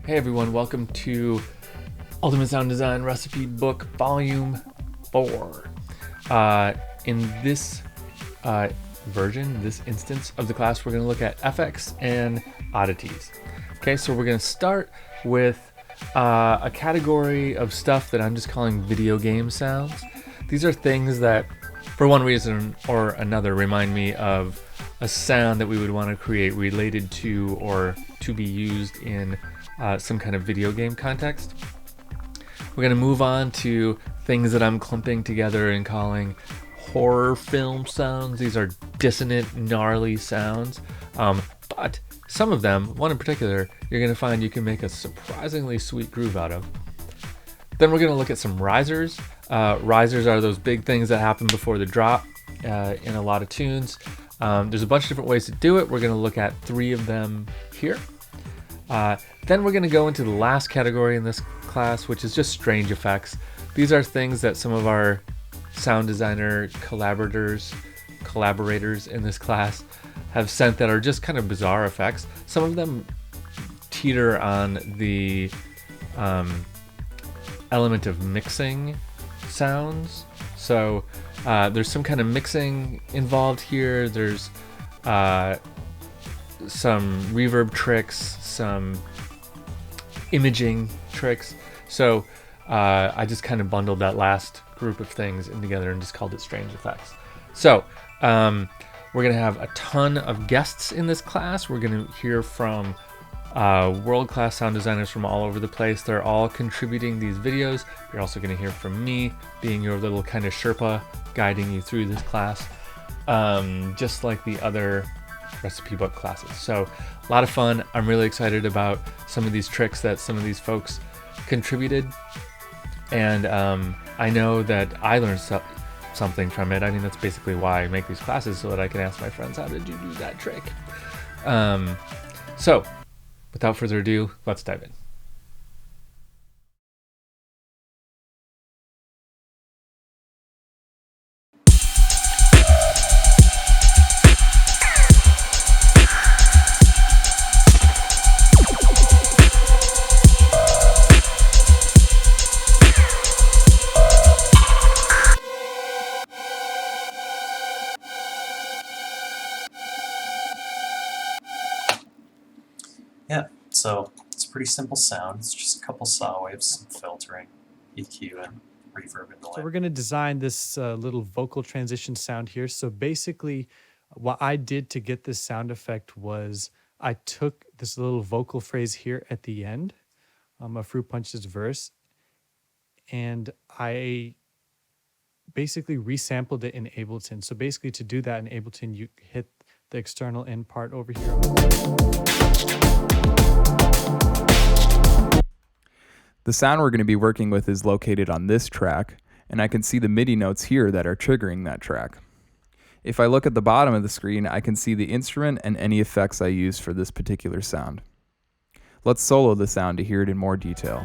Hey everyone, welcome to Ultimate Sound Design Recipe Book Volume 4. In this this instance of the class, we're going to look at FX and oddities. Okay, so we're going to start with a category of stuff that I'm just calling video game sounds. These are things that, for one reason or another, remind me of a sound that we would want to create related to or to be used in some kind of video game context. We're going to move on to things that I'm clumping together and calling horror film sounds. These are dissonant, gnarly sounds, but some of them, one in particular, you're going to find you can make a surprisingly sweet groove out of. Then we're going to look at some risers. Risers are those big things that happen before the drop in a lot of tunes. There's a bunch of different ways to do it. We're going to look at 3 of them here. Then we're going to go into the last category in this class, which is just strange effects. These are things that some of our sound designer collaborators in this class have sent that are just kind of bizarre effects. Some of them teeter on the element of mixing sounds. So there's some kind of mixing involved here. There's some reverb tricks, some imaging tricks. So I just kind of bundled that last group of things in together and just called it strange effects. So we're going to have a ton of guests in this class. We're going to hear from world-class sound designers from all over the place. They're all contributing these videos. You're also going to hear from me, being your little kind of Sherpa, guiding you through this class, just like the other recipe book classes. So a lot of fun. I'm really excited about some of these tricks that some of these folks contributed, and I know that I learned something from it. I mean, that's basically why I make these classes, so that I can ask my friends, how did you do that trick? So without further ado, let's dive in. Yeah, so it's a pretty simple sound. It's just a couple saw waves, some filtering, EQ, and reverb and delay. So we're going to design this little vocal transition sound here. So basically, what I did to get this sound effect was I took this little vocal phrase here at the end of Fruit Punch's verse, and I basically resampled it in Ableton. So basically, to do that in Ableton, you hit the external in part over here. The sound we're going to be working with is located on this track, and I can see the MIDI notes here that are triggering that track. If I look at the bottom of the screen, I can see the instrument and any effects I used for this particular sound. Let's solo the sound to hear it in more detail.